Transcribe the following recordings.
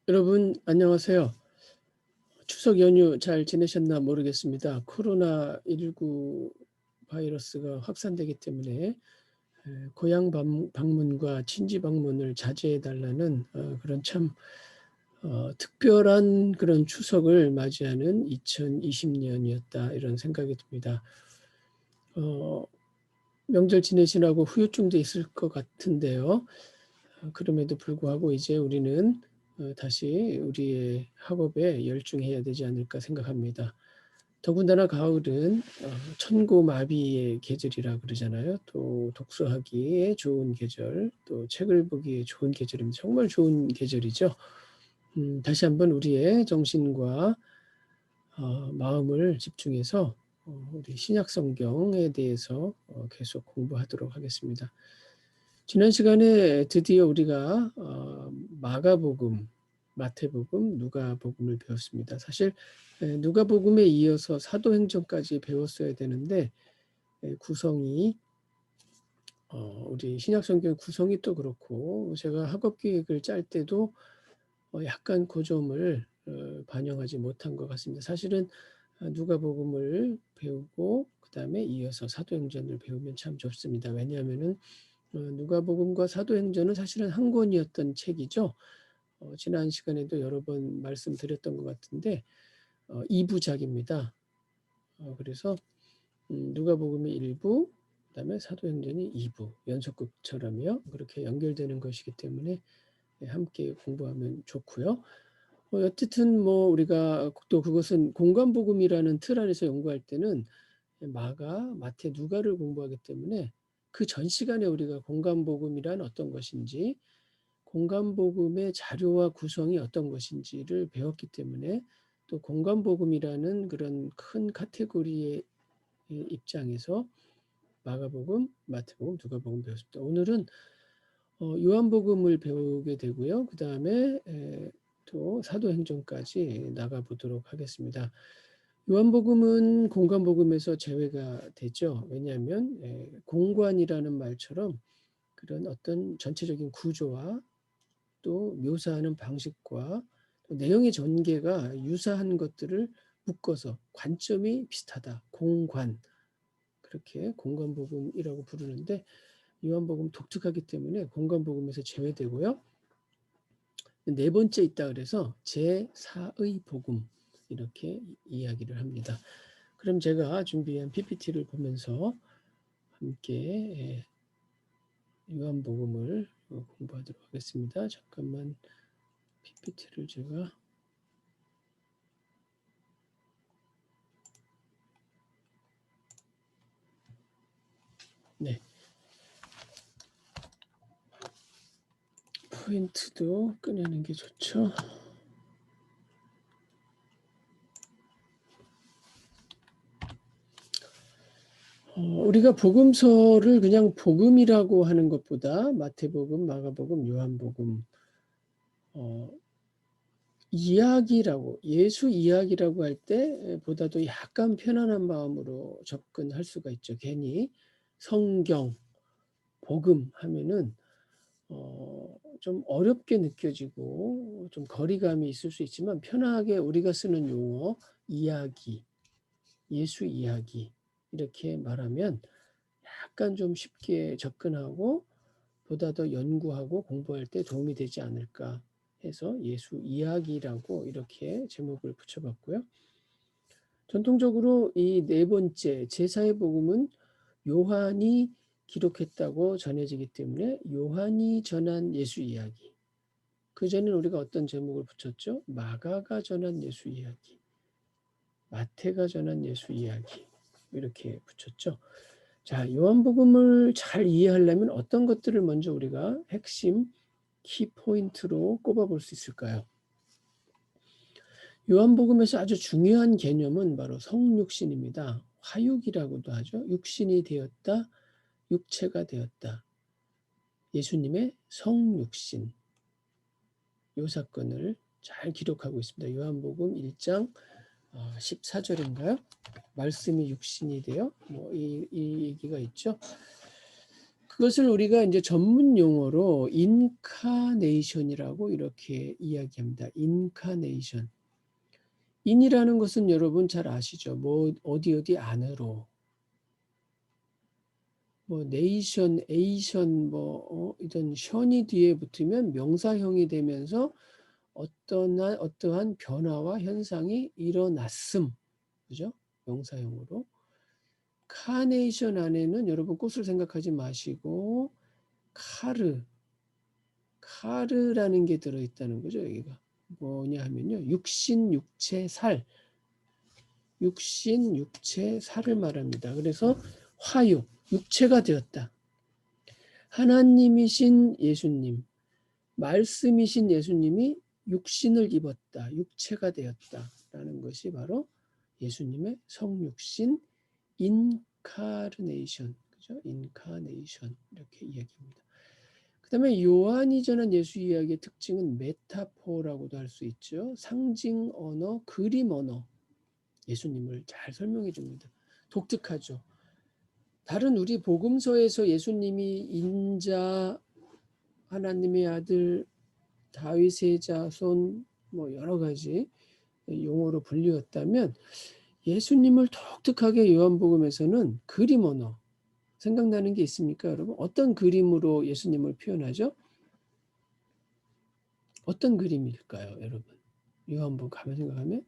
여러분 안녕하세요. 추석 연휴 잘 지내셨나 모르겠습니다. 코로나19 바이러스가 확산되기 때문에 고향 방문과 친지 방문을 자제해 달라는 그런 참 특별한 그런 추석을 맞이하는 2020년이었다 이런 생각이 듭니다. 명절 지내시라고 후유증도 있을 것 같은데요. 그럼에도 불구하고 이제 우리는 다시 우리의 학업에 열중해야 되지 않을까 생각합니다. 더군다나 가을은 천고마비의 계절이라 그러잖아요. 또 독서하기에 좋은 계절, 또 책을 보기에 좋은 계절입니다. 정말 좋은 계절이죠. 다시 한번 우리의 정신과 마음을 집중해서 우리 신약 성경에 대해서 계속 공부하도록 하겠습니다. 지난 시간에 드디어 우리가 마가복음, 마태복음, 누가복음을 배웠습니다. 사실 누가복음에 이어서 사도행전까지 배웠어야 되는데 구성이 우리 신약성경 구성이 또 그렇고 제가 학업 계획을 짤 때도 약간 그 점을 반영하지 못한 것 같습니다. 사실은 누가복음을 배우고 그 다음에 이어서 사도행전을 배우면 참 좋습니다. 왜냐하면은 누가복음과 사도행전은 사실은 한 권이었던 책이죠. 지난 시간에도 여러 번 말씀드렸던 것 같은데 2부작입니다. 그래서 누가복음이 1부, 그다음에 사도행전이 2부, 연속극처럼요. 그렇게 연결되는 것이기 때문에 함께 공부하면 좋고요. 어쨌든 뭐 우리가 또 그것은 공간복음이라는 틀 안에서 연구할 때는 마가, 마태, 누가를 공부하기 때문에 그 전 시간에 우리가 공간복음이란 어떤 것인지 공간복음의 자료와 구성이 어떤 것인지를 배웠기 때문에 또 공간복음이라는 그런 큰 카테고리의 입장에서 마가복음, 마태복음, 누가복음 배웠습니다. 오늘은 요한복음을 배우게 되고요. 그 다음에 또 사도행전까지 나가보도록 하겠습니다. 요한복음은 공관복음에서 제외가 되죠. 왜냐하면 공관이라는 말처럼 그런 어떤 전체적인 구조와 또 묘사하는 방식과 또 내용의 전개가 유사한 것들을 묶어서 관점이 비슷하다. 공관. 그렇게 공관복음이라고 부르는데 요한복음 독특하기 때문에 공관복음에서 제외되고요. 네 번째 있다 그래서 제4의 복음 이렇게 이야기를 합니다. 그럼 제가 준비한 PPT를 보면서 함께 요한복음을 공부하도록 하겠습니다. 잠깐만 PPT를 제가 네 포인트도 꺼내는 게 좋죠. 우리가 복음서를 그냥 복음이라고 하는 것보다 마태복음, 마가복음, 요한복음 이야기라고 예수 이야기라고 할 때보다도 약간 편안한 마음으로 접근할 수가 있죠. 괜히 성경, 복음 하면은 좀 어렵게 느껴지고 좀 거리감이 있을 수 있지만 편하게 우리가 쓰는 용어, 이야기, 예수 이야기 이렇게 말하면 약간 좀 쉽게 접근하고 보다 더 연구하고 공부할 때 도움이 되지 않을까 해서 예수 이야기라고 이렇게 제목을 붙여봤고요. 전통적으로 이 네 번째 제사의 복음은 요한이 기록했다고 전해지기 때문에 요한이 전한 예수 이야기. 그전에는 우리가 어떤 제목을 붙였죠? 마가가 전한 예수 이야기, 마태가 전한 예수 이야기 이렇게 붙였죠. 자, 요한복음을 잘 이해하려면 어떤 것들을 먼저 우리가 핵심 키포인트로 꼽아볼 수 있을까요? 요한복음에서 아주 중요한 개념은 바로 성육신입니다. 화육이라고도 하죠. 육신이 되었다, 육체가 되었다. 예수님의 성육신, 이 사건을 잘 기록하고 있습니다. 요한복음 1장 14절인가요? 말씀이 육신이 되어 이 얘기가 있죠. 그것을 우리가 이제 전문 용어로 인카네이션이라고 이렇게 이야기합니다. 인카네이션. 인이라는 것은 여러분 잘 아시죠? 뭐 어디 안으로, 뭐 네이션, 에이션, 뭐 이런 션이 뒤에 붙으면 명사형이 되면서 어떠한 변화와 현상이 일어났음, 그죠? 명사형으로. 카네이션 안에는 여러분 꽃을 생각하지 마시고 카르라는 게 들어있다는 거죠. 여기가 뭐냐 하면요, 육신, 육체, 살, 육신, 육체, 살을 말합니다. 그래서 화육, 육체가 되었다. 하나님이신 예수님, 말씀이신 예수님이 육신을 입었다. 육체가 되었다라는 것이 바로 예수님의 성육신 인카르네이션, 그죠? 인카네이션 이렇게 이야기합니다. 그다음에 요한이 전한 예수 이야기의 특징은 메타포라고도 할 수 있죠. 상징 언어, 그림 언어. 예수님을 잘 설명해 줍니다. 독특하죠. 다른 우리 복음서에서 예수님이 인자, 하나님의 아들, 다윗의 자손, 뭐 여러 가지 용어로 불리웠다면 예수님을 독특하게 요한복음에서는 그림 언어, 생각나는 게 있습니까, 여러분? 어떤 그림으로 예수님을 표현하죠? 어떤 그림일까요, 여러분? 요한복음 가만 생각하면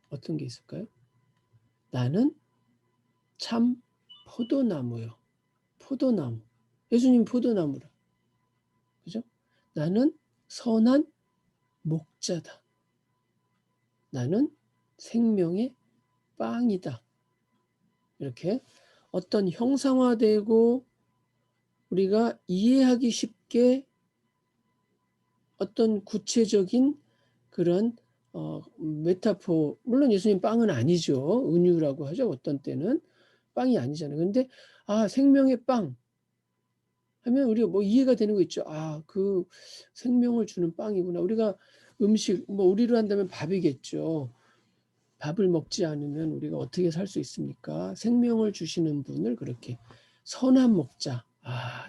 어떤 게 있을까요? 나는 참 포도나무요. 포도나무. 예수님 포도나무라. 그죠? 나는 선한 목자다. 나는 생명의 빵이다. 이렇게 어떤 형상화되고 우리가 이해하기 쉽게 어떤 구체적인 그런 메타포, 물론 예수님 빵은 아니죠. 은유라고 하죠. 어떤 때는 빵이 아니잖아요. 근데 생명의 빵 하면 우리가 뭐 이해가 되는 거 있죠. 그 생명을 주는 빵이구나. 우리가 음식, 뭐 우리로 한다면 밥이겠죠. 밥을 먹지 않으면 우리가 어떻게 살 수 있습니까? 생명을 주시는 분을 그렇게 선한 목자.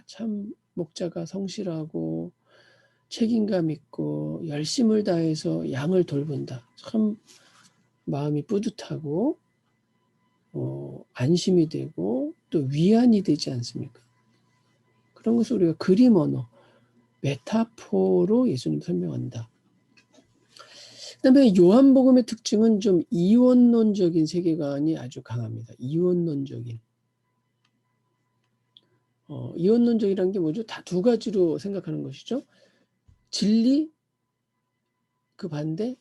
참 목자가 성실하고 책임감 있고 열심을 다해서 양을 돌본다. 참 마음이 뿌듯하고 안심이 되고 또 위안이 되지 않습니까? 그런 것을 우리가 그림 언어, 메타포로 예수님 설명한다. 그다음에 요한복음의 특징은 좀 이원론적인 세계관이 아주 강합니다. 이원론적인. 이원론적이라는 게 뭐죠? 다 두 가지로 생각하는 것이죠. 진리, 그 반대,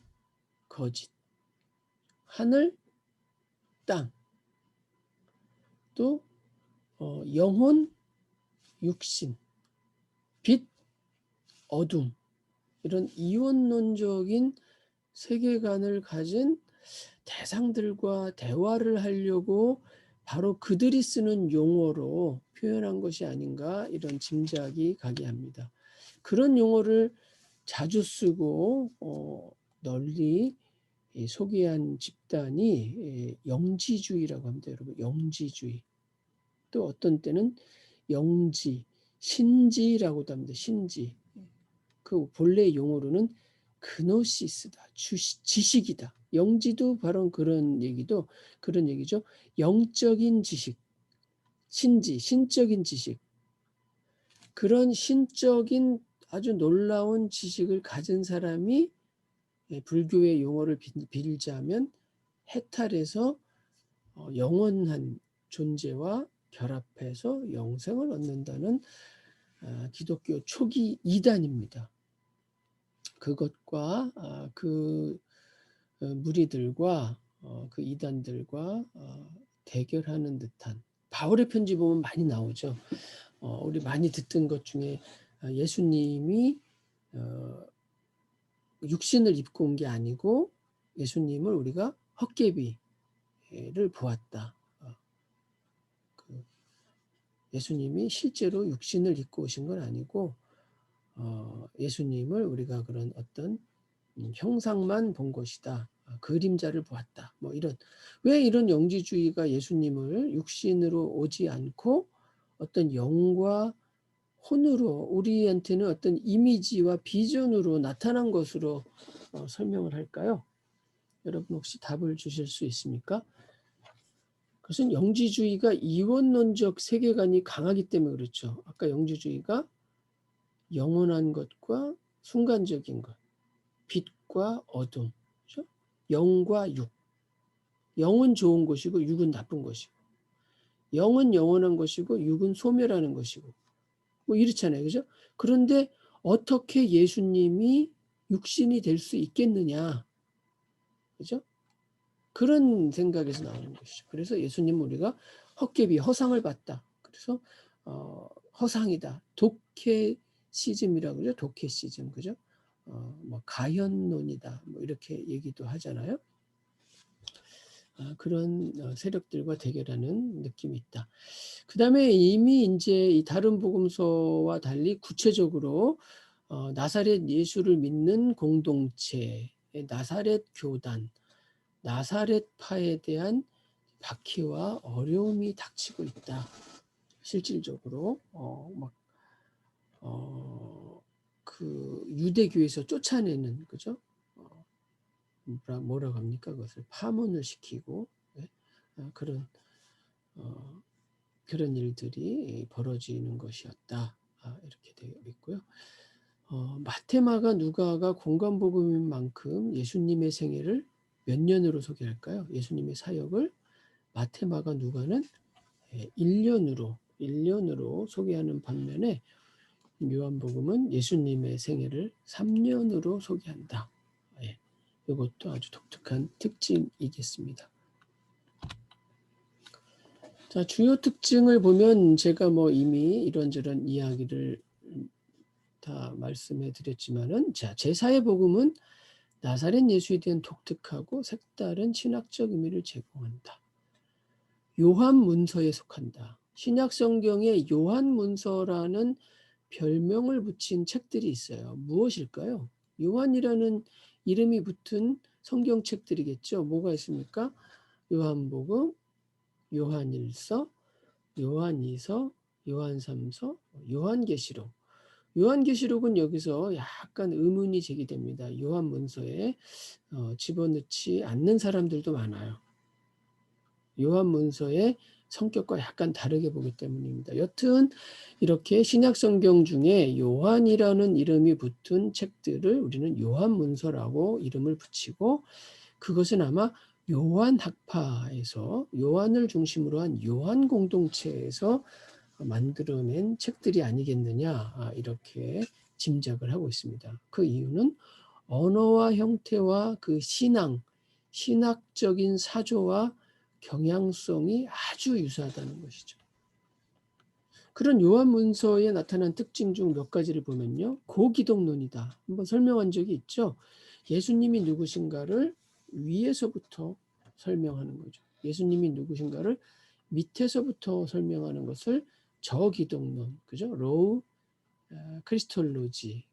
거짓. 하늘, 땅. 또 영혼, 육신, 빛, 어둠. 이런 이원론적인 세계관을 가진 대상들과 대화를 하려고 바로 그들이 쓰는 용어로 표현한 것이 아닌가, 이런 짐작이 가게 합니다. 그런 용어를 자주 쓰고 널리 소개한 집단이 영지주의라고 합니다. 여러분, 영지주의. 또 어떤 때는 영지, 신지라고도 합니다. 신지. 그 본래 용어로는 그노시스다. 지식이다. 영지도 바로 그런 얘기죠. 영적인 지식, 신지, 신적인 지식. 그런 신적인 아주 놀라운 지식을 가진 사람이 불교의 용어를 빌자면 해탈해서 영원한 존재와 결합해서 영생을 얻는다는 기독교 초기 이단입니다. 그것과 그 무리들과 그 이단들과 대결하는 듯한, 바울의 편지 보면 많이 나오죠. 우리 많이 듣던 것 중에 예수님이 육신을 입고 온 게 아니고 예수님을 우리가 헛개비를 보았다. 예수님이 실제로 육신을 입고 오신 건 아니고 예수님을 우리가 그런 어떤 형상만 본 것이다. 그림자를 보았다. 뭐 이런, 왜 이런 영지주의가 예수님을 육신으로 오지 않고 어떤 영과 혼으로 우리한테는 어떤 이미지와 비전으로 나타난 것으로 설명을 할까요? 여러분 혹시 답을 주실 수 있습니까? 그것은 영지주의가 이원론적 세계관이 강하기 때문에 그렇죠. 아까 영지주의가 영원한 것과 순간적인 것, 빛과 어둠, 그렇죠? 영과 육. 영은 좋은 것이고 육은 나쁜 것이고, 영은 영원한 것이고 육은 소멸하는 것이고, 뭐 이렇잖아요, 그죠? 그런데 어떻게 예수님이 육신이 될 수 있겠느냐, 그죠? 그런 생각에서 나오는 것이죠. 그래서 예수님 우리가 헛개비, 허상을 봤다. 그래서 허상이다. 독해시즘이라고 그러죠. 독해시즘, 그죠? 뭐 가현론이다. 뭐 이렇게 얘기도 하잖아요. 그런 세력들과 대결하는 느낌이 있다. 그 다음에 이미 이제 이 다른 복음서와 달리 구체적으로 나사렛 예수를 믿는 공동체, 나사렛 교단, 나사렛파에 대한 박해와 어려움이 닥치고 있다. 실질적으로 그 유대교에서 쫓아내는, 그죠? 뭐라고 합니까? 그것을 파문을 시키고, 네? 그런 그런 일들이 벌어지는 것이었다. 이렇게 되어 있고요. 마테마가 누가가 공간복음인 만큼 예수님의 생애를 몇 년으로 소개할까요? 예수님의 사역을 마테마가 누가는 1년으로 소개하는 반면에 요한복음은 예수님의 생애를 3년으로 소개한다. 이것도 아주 독특한 특징이겠습니다. 자, 주요 특징을 보면 제가 뭐 이미 이런저런 이야기를 다 말씀해 드렸지만은, 자, 제사의 복음은 나사렛 예수에 대한 독특하고 색다른 신학적 의미를 제공한다. 요한 문서에 속한다. 신약 성경에 요한 문서라는 별명을 붙인 책들이 있어요. 무엇일까요? 요한이라는 이름이 붙은 성경책들이겠죠. 뭐가 있습니까? 요한복음, 요한일서, 요한이서, 요한삼서, 요한계시록. 요한계시록은 여기서 약간 의문이 제기됩니다. 요한문서에 집어넣지 않는 사람들도 많아요. 요한문서의 성격과 약간 다르게 보기 때문입니다. 여튼 이렇게 신약성경 중에 요한이라는 이름이 붙은 책들을 우리는 요한문서라고 이름을 붙이고, 그것은 아마 요한 학파에서 요한을 중심으로 한 요한 공동체에서 만들어낸 책들이 아니겠느냐, 이렇게 짐작을 하고 있습니다. 그 이유는 언어와 형태와 그 신학적인 사조와 경향성이 아주 유사하다는 것이죠. 그런 요한문서에 나타난 특징 중 몇 가지를 보면요. 고기독론이다. 한번 설명한 적이 있죠. 예수님이 누구신가를 위에서부터 설명하는 거죠. 예수님이 누구신가를 밑에서부터 설명하는 것을 저기독론, 그죠? 로우 크리스톨로지,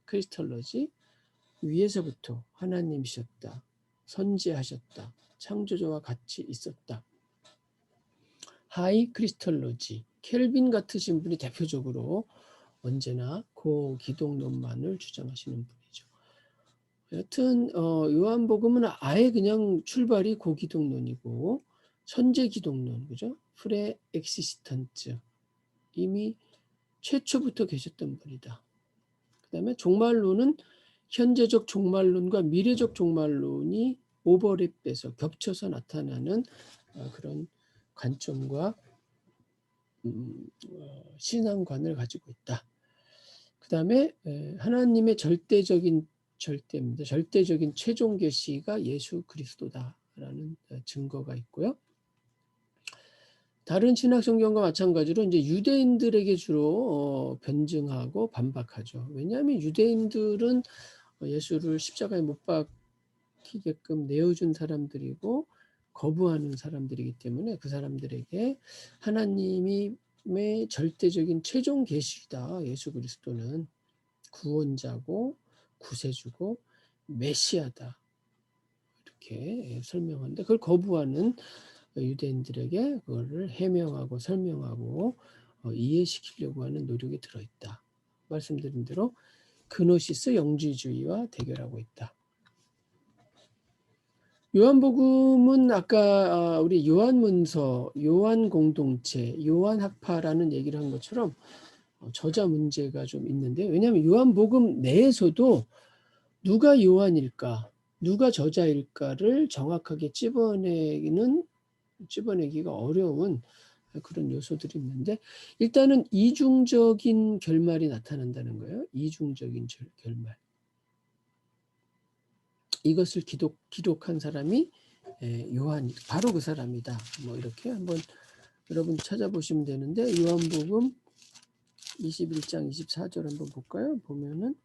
위에서부터 하나님이셨다, 선지하셨다, 창조자와 같이 있었다. 하이 크리스톨로지, 켈빈 같으신 분이 대표적으로 언제나 고기독론만을 주장하시는 분이죠. 여튼 요한복음은 아예 그냥 출발이 고기독론이고, 선제기독론, 그죠? 프레 엑시스턴트, 이미 최초부터 계셨던 분이다. 그 다음에 종말론은 현재적 종말론과 미래적 종말론이 오버랩돼서 겹쳐서 나타나는 그런 관점과 신앙관을 가지고 있다. 그 다음에 하나님의 절대적인 최종 계시가 예수 그리스도다라는 증거가 있고요. 다른 신학 성경과 마찬가지로 이제 유대인들에게 주로 변증하고 반박하죠. 왜냐하면 유대인들은 예수를 십자가에 못 박히게끔 내어준 사람들이고 거부하는 사람들이기 때문에 그 사람들에게 하나님의 절대적인 최종 계시다. 예수 그리스도는 구원자고 구세주고 메시아다. 이렇게 설명하는데, 그걸 거부하는 유대인들에게 그거를 해명하고 설명하고 이해시키려고 하는 노력이 들어있다. 말씀드린 대로 그노시스 영지주의와 대결하고 있다. 요한복음은 아까 우리 요한문서, 요한공동체, 요한학파라는 얘기를 한 것처럼 저자 문제가 좀 있는데, 왜냐하면 요한복음 내에서도 누가 요한일까, 누가 저자일까를 정확하게 찝어내기가 어려운 그런 요소들이 있는데, 일단은 이중적인 결말이 나타난다는 거예요. 이중적인 결말. 이것을 기록한 사람이 요한, 바로 그 사람이다. 뭐 이렇게 한번 여러분 찾아보시면 되는데, 요한복음 21장 24절 한번 볼까요? 보면은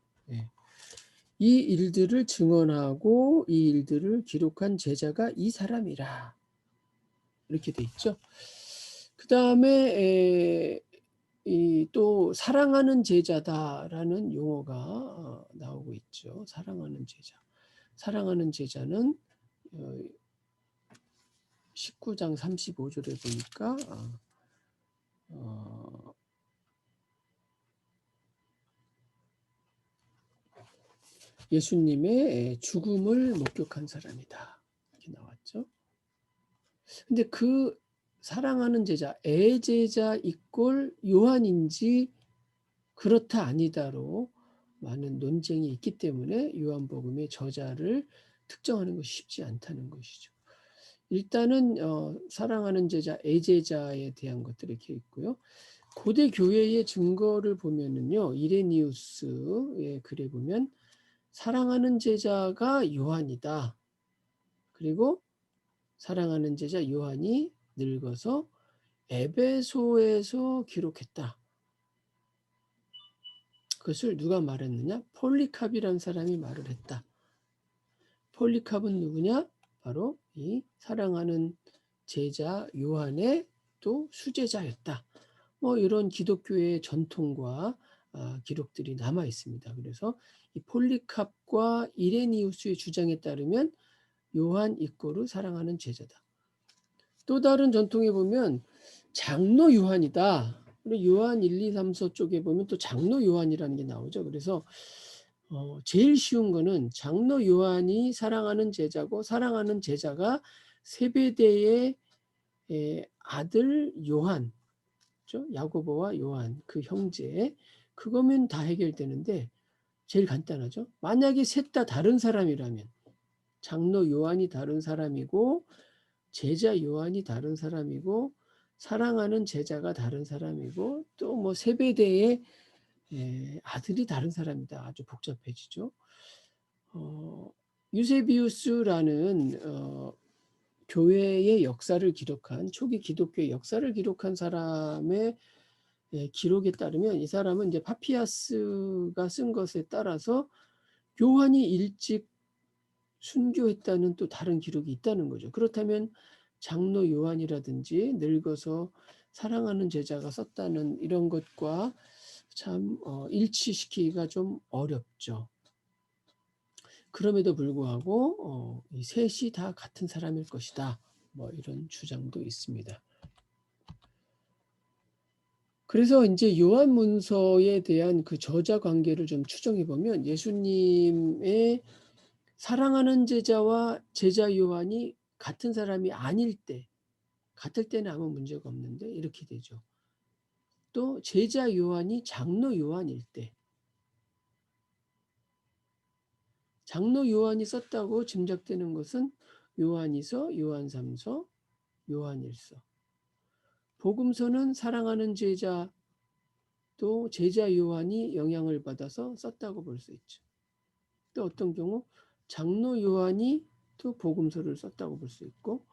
이 일들을 증언하고 이 일들을 기록한 제자가 이 사람이라, 이렇게 돼 있죠. 그 다음에 또 사랑하는 제자다라는 용어가 나오고 있죠. 사랑하는 제자. 사랑하는 제자는 19장 35절에 보니까 예수님의 죽음을 목격한 사람이다, 이렇게 나왔죠. 근데 그 사랑하는 제자, 애제자 이꼴 요한인지 그렇다 아니다로 많은 논쟁이 있기 때문에 요한복음의 저자를 특정하는 것이 쉽지 않다는 것이죠. 일단은 사랑하는 제자, 애제자에 대한 것들이 이렇게 있고요. 고대 교회의 증거를 보면은요, 이레니우스의 글에 보면 사랑하는 제자가 요한이다. 그리고 사랑하는 제자 요한이 늙어서 에베소에서 기록했다. 그것을 누가 말했느냐? 폴리캅이라는 사람이 말을 했다. 폴리캅은 누구냐? 바로 이 사랑하는 제자 요한의 또 수제자였다. 뭐 이런 기독교의 전통과 기록들이 남아 있습니다. 그래서 이 폴리캅과 이레니우스의 주장에 따르면 요한 이꼬르 사랑하는 제자다. 또 다른 전통에 보면 장로 요한이다. 요한 1, 2, 3, 4 쪽에 보면 또 장로 요한이라는 게 나오죠. 그래서 제일 쉬운 거는 장로 요한이 사랑하는 제자고, 사랑하는 제자가 세베대의 아들 요한, 야고보와 요한, 그 형제, 그거면 다 해결되는데 제일 간단하죠. 만약에 셋 다 다른 사람이라면, 장로 요한이 다른 사람이고 제자 요한이 다른 사람이고 사랑하는 제자가 다른 사람이고 또 뭐 세베대의 아들이 다른 사람이다. 아주 복잡해지죠. 유세비우스라는 교회의 역사를 기록한, 초기 기독교의 역사를 기록한 사람의 기록에 따르면, 이 사람은 이제 파피아스가 쓴 것에 따라서 요한이 일찍 순교했다는 또 다른 기록이 있다는 거죠. 그렇다면 장로 요한이라든지 늙어서 사랑하는 제자가 썼다는 이런 것과 참 일치시키기가 좀 어렵죠. 그럼에도 불구하고 이 셋이 다 같은 사람일 것이다. 뭐 이런 주장도 있습니다. 그래서 이제 요한문서에 대한 그 저자 관계를 좀 추정해 보면, 예수님의 사랑하는 제자와 제자 요한이 같은 사람이 아닐 때, 같을 때는 아무 문제가 없는데 이렇게 되죠. 또 제자 요한이 장로 요한일 때, 장로 요한이 썼다고 짐작되는 것은 요한이서, 요한3서, 요한1서. 복음서는 사랑하는 제자, 또 제자 요한이 영향을 받아서 썼다고 볼 수 있죠. 또 어떤 경우 장로 요한이 또 복음서를 썼다고 볼 수 있고,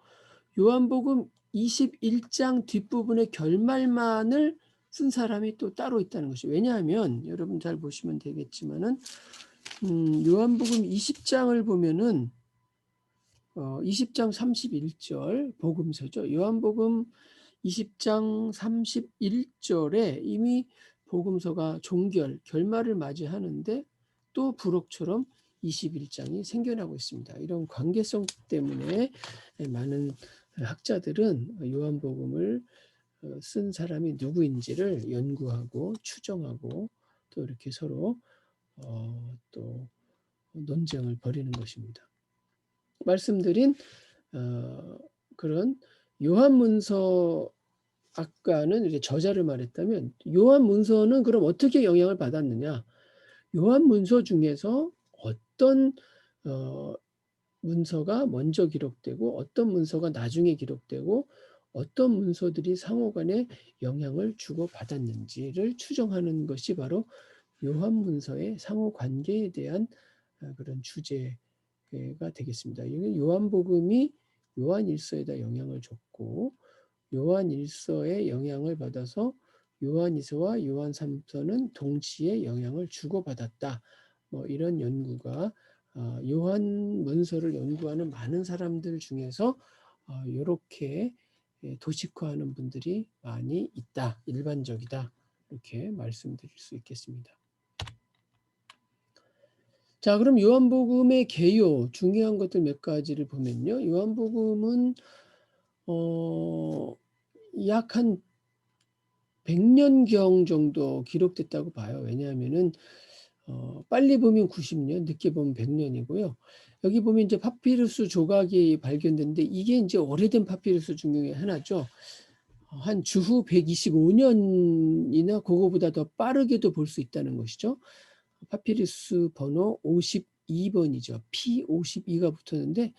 요한복음 21장 뒷부분의 결말만을 쓴 사람이 또 따로 있다는 것이, 왜냐하면 여러분 잘 보시면 되겠지만은 요한복음 20장을 보면은 20장 31절 복음서죠. 요한복음 20장 31절에 이미 복음서가 결말을 맞이하는데 또 부록처럼 21장이 생겨나고 있습니다. 이런 관계성 때문에 많은 학자들은 요한복음을 쓴 사람이 누구인지를 연구하고 추정하고 또 이렇게 서로 또 논쟁을 벌이는 것입니다. 말씀드린 그런 요한문서, 아까는 이제 저자를 말했다면 요한문서는 그럼 어떻게 영향을 받았느냐? 요한문서 중에서 어떤 문서가 먼저 기록되고 어떤 문서가 나중에 기록되고 어떤 문서들이 상호간에 영향을 주고받았는지를 추정하는 것이 바로 요한문서의 상호관계에 대한 그런 주제가 되겠습니다. 요한복음이 요한일서에다 영향을 줬고 요한일서의 영향을 받아서 요한이서와 요한삼서는 동시에 영향을 주고받았다. 뭐 이런 연구가 요한문서를 연구하는 많은 사람들 중에서 이렇게 도식화하는 분들이 많이 있다. 일반적이다. 이렇게 말씀드릴 수 있겠습니다. 자, 그럼 요한복음의 개요, 중요한 것들 몇 가지를 보면요. 요한복음은 약 한 100년경 정도 기록됐다고 봐요. 왜냐하면은 빨리 보면 90년, 늦게 보면 100년이고요. 여기 보면 이제 파피루스 조각이 발견됐는데 이게 이제 오래된 파피루스 중에 하나죠. 한 주후 125년이나 그거보다 더 빠르게도 볼 수 있다는 것이죠. 파피루스 번호 52번이죠. P52가 붙었는데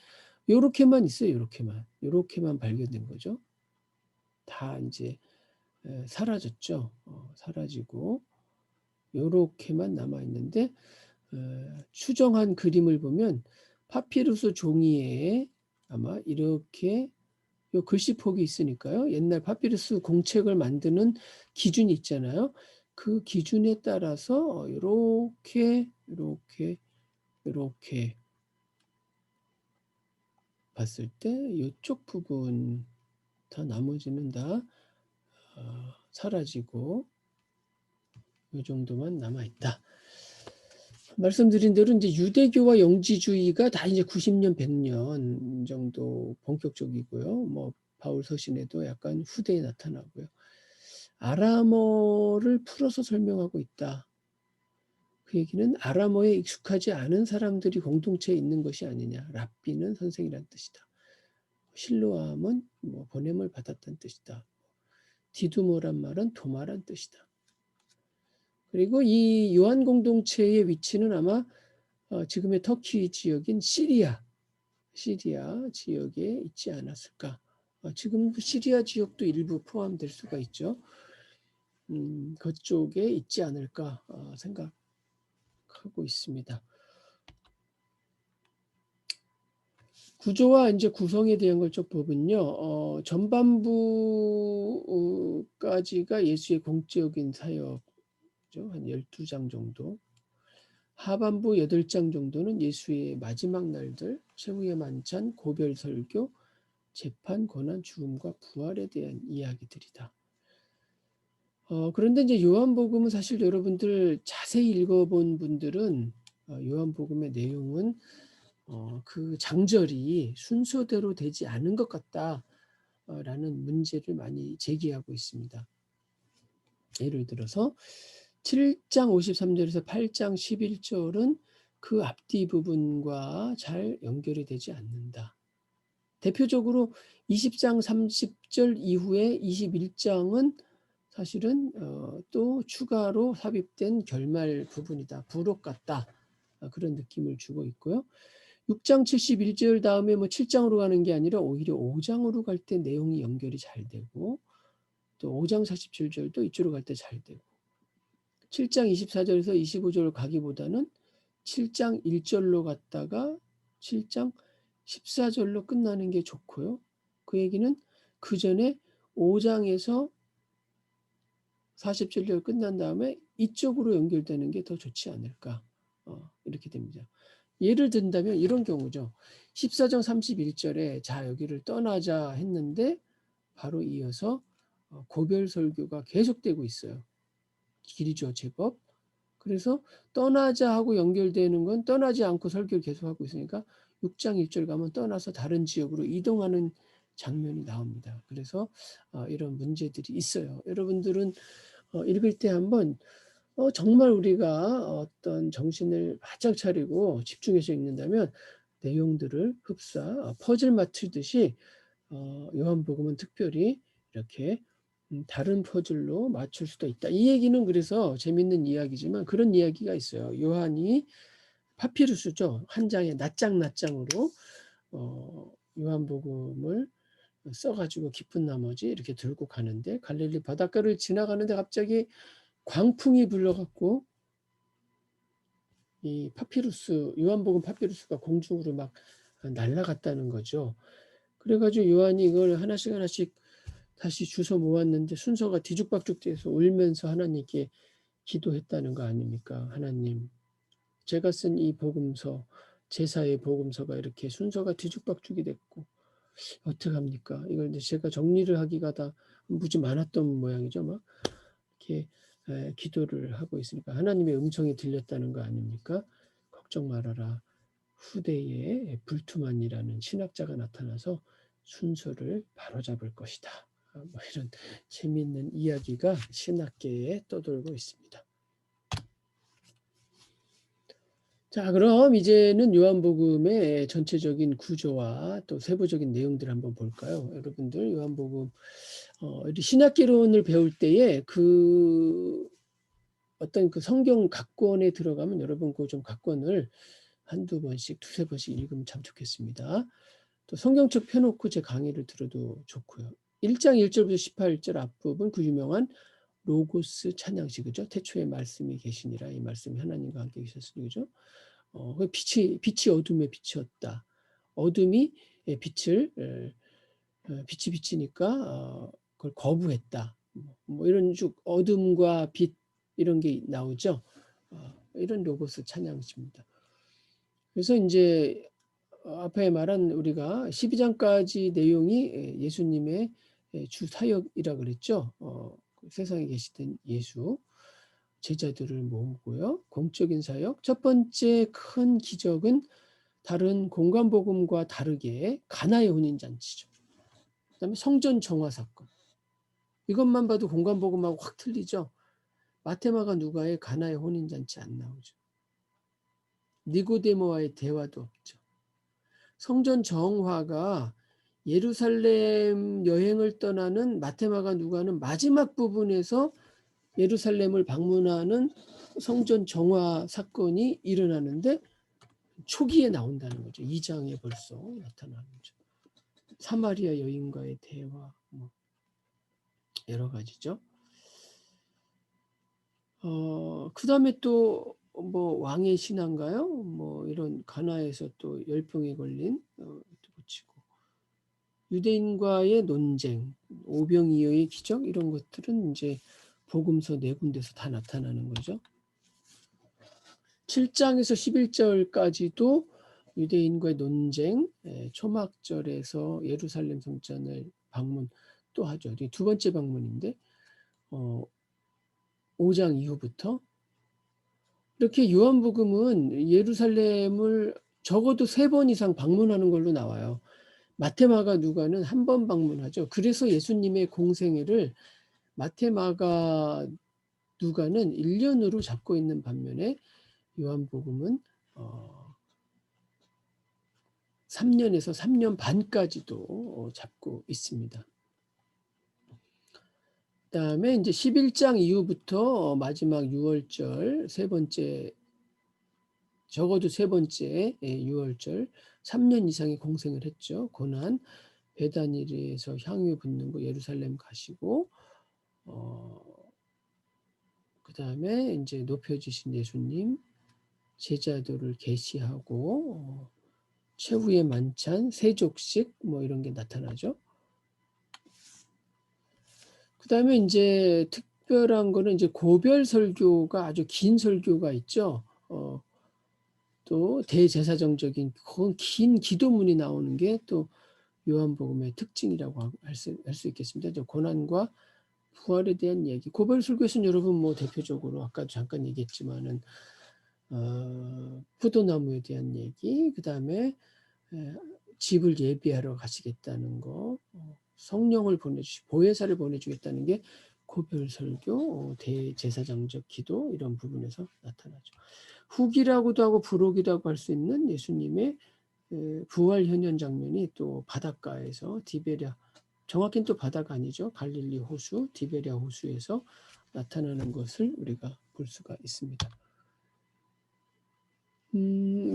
요렇게만 있어요. 요렇게만 발견된 거죠. 다 이제 사라졌죠. 사라지고 요렇게만 남아 있는데 추정한 그림을 보면 파피루스 종이에 아마 이렇게 요 글씨폭이 있으니까요. 옛날 파피루스 공책을 만드는 기준이 있잖아요. 그 기준에 따라서 요렇게 봤을 때 이쪽 부분 다 나머지는 다 사라지고 이 정도만 남아 있다. 말씀드린 대로 이제 유대교와 영지주의가 다 이제 90년, 100년 정도 본격적이고요. 뭐 바울 서신에도 약간 후대에 나타나고요. 아람어를 풀어서 설명하고 있다. 그 얘기는 아람어에 익숙하지 않은 사람들이 공동체에 있는 것이 아니냐. 랍비는 선생이란 뜻이다. 실로암은 뭐 보냄을 받았다는 뜻이다. 디두모란 말은 도마란 뜻이다. 그리고 이 요한 공동체의 위치는 아마 지금의 터키 지역인 시리아 지역에 있지 않았을까. 지금 시리아 지역도 일부 포함될 수가 있죠. 그쪽에 있지 않을까 생각하고 있습니다. 구조와 이제 구성에 대한 걸 좀 보면요. 전반부까지가 예수의 공적인 사역이죠. 한 12장 정도. 하반부 8장 정도는 예수의 마지막 날들, 최후의 만찬, 고별 설교, 재판, 고난, 죽음과 부활에 대한 이야기들이다. 그런데 이제 요한복음은 사실 여러분들 자세히 읽어본 분들은 요한복음의 내용은 그 장절이 순서대로 되지 않은 것 같다라는 문제를 많이 제기하고 있습니다. 예를 들어서 7장 53절에서 8장 11절은 그 앞뒤 부분과 잘 연결이 되지 않는다. 대표적으로 20장 30절 이후에 21장은 사실은 또 추가로 삽입된 결말 부분이다. 부록 같다. 그런 느낌을 주고 있고요. 6장 71절 다음에 뭐 7장으로 가는 게 아니라 오히려 5장으로 갈 때 내용이 연결이 잘 되고 또 5장 47절도 이쪽으로 갈 때 잘 되고 7장 24절에서 25절 가기보다는 7장 1절로 갔다가 7장 14절로 끝나는 게 좋고요. 그 얘기는 그 전에 5장에서 47절 끝난 다음에 이쪽으로 연결되는 게 더 좋지 않을까. 이렇게 됩니다. 예를 든다면 이런 경우죠. 14장 31절에 자 여기를 떠나자 했는데 바로 이어서 고별 설교가 계속되고 있어요. 길이죠, 제법. 그래서 떠나자 하고 연결되는 건 떠나지 않고 설교를 계속하고 있으니까 6장 1절 가면 떠나서 다른 지역으로 이동하는 장면이 나옵니다. 그래서 이런 문제들이 있어요. 여러분들은 읽을 때 한번 정말 우리가 어떤 정신을 바짝 차리고 집중해서 읽는다면 내용들을 퍼즐 맞추듯이 요한복음은 특별히 이렇게 다른 퍼즐로 맞출 수도 있다. 이 얘기는 그래서 재밌는 이야기지만 그런 이야기가 있어요. 요한이 파피루스죠. 한 장에 낱장으로 요한복음을 써가지고 기쁜 나머지 이렇게 들고 가는데 갈릴리 바닷가를 지나가는데 갑자기 광풍이 불러갖고 이 요한복음 파피루스가 공중으로 막 날아갔다는 거죠. 그래가지고 요한이 이걸 하나씩 다시 주워 모았는데 순서가 뒤죽박죽 돼서 울면서 하나님께 기도했다는 거 아닙니까? 하나님, 제가 쓴 이 복음서, 제사의 복음서가 이렇게 순서가 뒤죽박죽이 됐고 어떡합니까? 이걸 이제 제가 정리를 하기가 다 무지 많았던 모양이죠. 막 이렇게 기도를 하고 있으니까 하나님의 음성이 들렸다는 거 아닙니까? 걱정 말아라. 후대에 불투만이라는 신학자가 나타나서 순서를 바로잡을 것이다. 뭐 이런 재미있는 이야기가 신학계에 떠돌고 있습니다. 자, 그럼 이제는 요한복음의 전체적인 구조와 또 세부적인 내용들을 한번 볼까요? 여러분들 요한복음 신학개론을 배울 때에 어떤 그 성경 각권에 들어가면 여러분 그 좀 각권을 한두 번씩, 두세 번씩 읽으면 참 좋겠습니다. 또 성경책 펴놓고 제 강의를 들어도 좋고요. 1장 1절부터 18절 앞부분 그 유명한 로고스 찬양시, 그죠? 태초에 말씀이 계시니라. 이 말씀이 하나님과 함께 계셨으니, 그죠? 빛이 어둠에 비치었다. 어둠이 빛이 비치니까 그걸 거부했다. 뭐 이런 쭉 어둠과 빛 이런 게 나오죠. 이런 로고스 찬양시입니다. 그래서 이제 앞에 말한 우리가 12장까지 내용이 예수님의 주 사역이라 그랬죠. 세상에 계시던 예수 제자들을 모으고요. 공적인 사역. 첫 번째 큰 기적은 다른 공관복음과 다르게 가나의 혼인잔치죠. 그다음에 성전 정화 사건. 이것만 봐도 공관복음하고 확 틀리죠. 마테마가 누가의 가나의 혼인잔치 안 나오죠. 니고데모와의 대화도 없죠. 성전 정화가 예루살렘 여행을 떠나는 마테마가 누가는 마지막 부분에서 예루살렘을 방문하는 성전 정화 사건이 일어나는데 초기에 나온다는 거죠. 2장에 벌써 나타나는 거죠. 사마리아 여인과의 대화, 뭐 여러 가지죠. 그 다음에 또 뭐 왕의 신한가요? 뭐 이런 가나에서 또 열병에 걸린 붙이고 유대인과의 논쟁, 오병이어의 기적 이런 것들은 이제 복음서 네 군데서 다 나타나는 거죠. 7장에서 11절까지도 유대인과의 논쟁, 초막절에서 예루살렘 성전을 방문 또 하죠. 두 번째 방문인데 5장 이후부터 이렇게 요한복음은 예루살렘을 적어도 3번 이상 방문하는 걸로 나와요. 마테마가 누가는 한 번 방문하죠. 그래서 예수님의 공생애를 마테마가 누가는 1년으로 잡고 있는 반면에 요한복음은 3년에서 3년 반까지도 잡고 있습니다. 그다음에 이제 11장 이후부터 마지막 6월절 적어도 세 번째 6월절 3년 이상의 공생을 했죠. 고난 베다니에서 향유 붓는 거 예루살렘 가시고 그다음에 이제 높여지신 예수님 제자들을 계시하고 최후의 만찬 세족식 뭐 이런 게 나타나죠. 그다음에 이제 특별한 거는 이제 고별 설교가 아주 긴 설교가 있죠. 또 대제사정적인 긴 기도문이 나오는 게 또 요한복음의 특징이라고 할 수 있겠습니다. 고난과 부활에 대한 얘기. 고별 설교에서는 여러분 뭐 대표적으로 아까도 잠깐 얘기했지만은 포도나무에 대한 얘기, 그 다음에 집을 예비하러 가시겠다는 거, 성령을 보혜사를 보내주겠다는 게 고별설교, 대제사장적 기도 이런 부분에서 나타나죠. 후기라고도 하고 부록이라고 할 수 있는 예수님의 부활 현현 장면이 또 바닷가에서 디베랴, 정확히는 또 바다가 아니죠. 갈릴리 호수, 디베랴 호수에서 나타나는 것을 우리가 볼 수가 있습니다.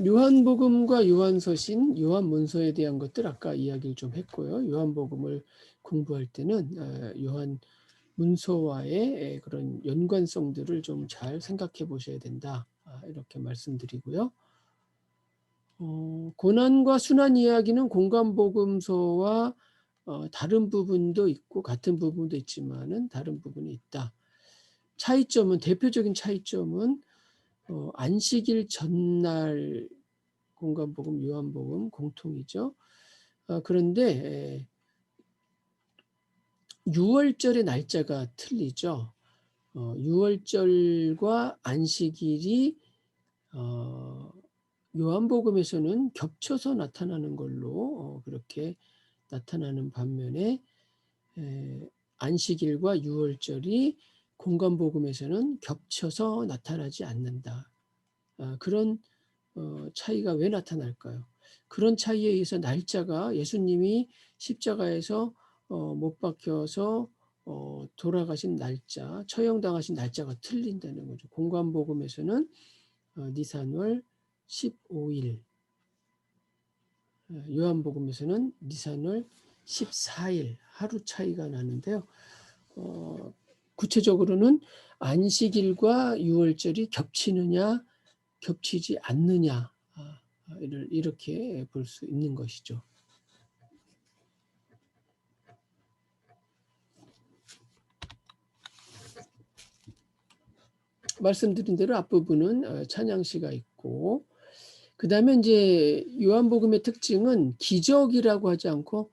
요한복음과 요한서신, 요한문서에 대한 것들 아까 이야기를 좀 했고요. 요한복음을 공부할 때는 요한문서와의 그런 연관성들을 좀 잘 생각해 보셔야 된다. 이렇게 말씀드리고요. 고난과 순환 이야기는 공관복음서와 다른 부분도 있고 같은 부분도 있지만은 다른 부분이 있다. 대표적인 차이점은 안식일 전날 공관복음, 요한복음 공통이죠. 그런데 6월절의 날짜가 틀리죠. 6월절과 안식일이 요한복음에서는 겹쳐서 나타나는 걸로 그렇게 나타나는 반면에 안식일과 6월절이 공관복음에서는 겹쳐서 나타나지 않는다. 그런 차이가 왜 나타날까요? 그런 차이에 의해서 날짜가 예수님이 십자가에서 못 박혀서 돌아가신 날짜, 처형당하신 날짜가 틀린다는 거죠. 공관복음에서는 니산월 15일, 요한복음에서는 니산월 14일 하루 차이가 나는데요. 구체적으로는 안식일과 유월절이 겹치느냐 겹치지 않느냐 이렇게 볼 수 있는 것이죠. 말씀드린 대로 앞부분은 찬양시가 있고 그 다음에 이제 요한복음의 특징은 기적이라고 하지 않고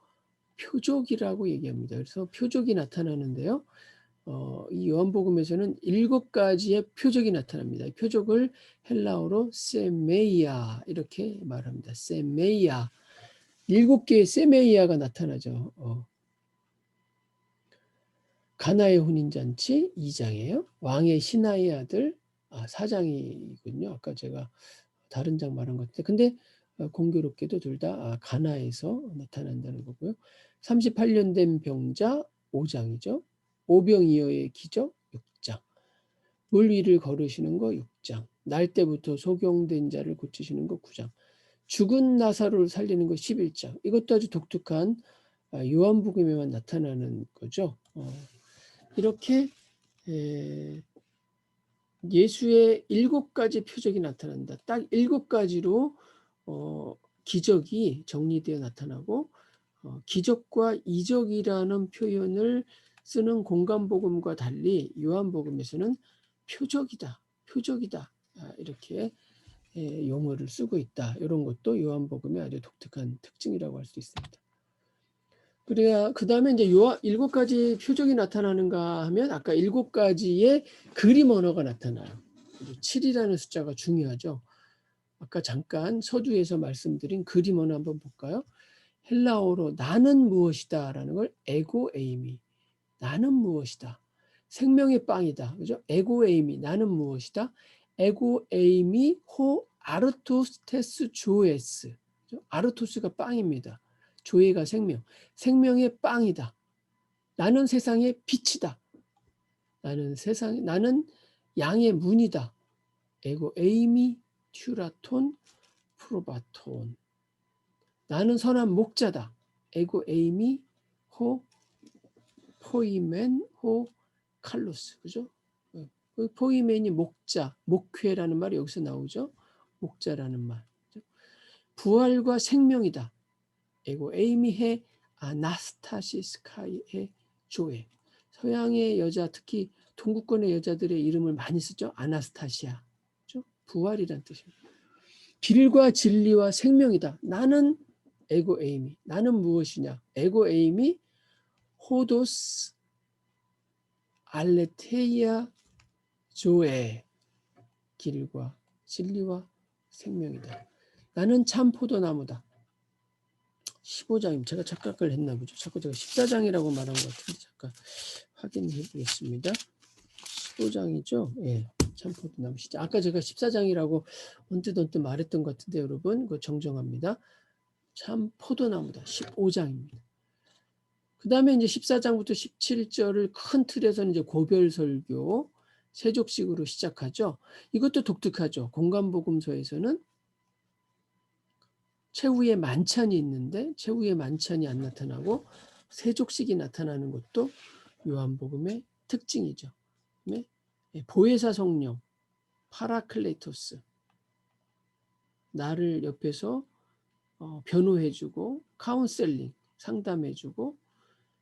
표적이라고 얘기합니다. 그래서 표적이 나타나는데요. 이 요한복음에서는 7가지의 표적이 나타납니다. 표적을 헬라어로 세메이아 이렇게 말합니다. 세메이아. 7개의 세메이아가 나타나죠. 가나의 혼인잔치 2장이에요. 왕의 신하의 아들 4장이군요. 아까 제가 다른 장 말한 것 같아요. 근데 공교롭게도 둘 다 가나에서 나타난다는 거고요. 38년 된 병자 5장이죠. 오병이어의 기적 6장. 물 위를 걸으시는 거 6장. 날 때부터 소경된 자를 고치시는 거 9장. 죽은 나사로를 살리는 거 11장. 이것도 아주 독특한 요한복음에만 나타나는 거죠. 이렇게 예수의 7가지 표적이 나타난다. 딱 7가지로 기적이 정리되어 나타나고 기적과 이적이라는 표현을 쓰는 공관복음과 달리 요한복음에서는 표적이다. 이렇게 용어를 쓰고 있다. 이런 것도 요한복음의 아주 독특한 특징이라고 할 수 있습니다. 그래야 그 다음에 이제 7가지 표적이 나타나는가 하면 아까 7가지의 그림 언어가 나타나요. 7이라는 숫자가 중요하죠. 아까 잠깐 서두에서 말씀드린 그림 언어 한번 볼까요? 헬라어로 나는 무엇이다 라는 걸 에고 에이미, 나는 무엇이다. 생명의 빵이다. 그죠? 에고 에이미, 나는 무엇이다. 에고 에이미 호 아르토스테스 조에스. 그죠? 아르토스가 빵입니다. 조에가 생명. 생명의 빵이다. 나는 세상의 빛이다. 나는 양의 문이다. 에고 에이미 튜라톤 프로바톤. 나는 선한 목자다. 에고 에이미 호 포이멘 호 칼로스. 그죠? 포이멘이 목자, 목회라는 말이 여기서 나오죠. 목자라는 말. 부활과 생명이다. 에고 에이미해 아나스타시스카이의 조에. 서양의 여자, 특히 동구권의 여자들의 이름을 많이 쓰죠. 아나스타시아. 그죠? 부활이란 뜻입니다. 길과 진리와 생명이다. 나는 에고 에이미. 나는 무엇이냐? 에고 에이미 호도스 알레테이아 조에. 길과 진리와 생명이다. 나는 참 포도나무다. 15장입니다. 제가 착각을 했나 보죠. 자꾸 제가 14장이라고 말한 것 같은데 잠깐 확인해 보겠습니다. 15장이죠. 예. 참포도나무 시작. 아까 제가 14장이라고 언뜻 말했던 것 같은데 여러분 그거 정정합니다. 참포도나무다. 15장입니다. 그 다음에 이제 14장부터 17절을 큰 틀에서는 이제 고별설교, 세족식으로 시작하죠. 이것도 독특하죠. 공간복음서에서는 최후의 만찬이 있는데 최후의 만찬이 안 나타나고 세족식이 나타나는 것도 요한복음의 특징이죠. 보혜사 성령, 파라클레토스, 나를 옆에서 변호해주고 카운셀링, 상담해주고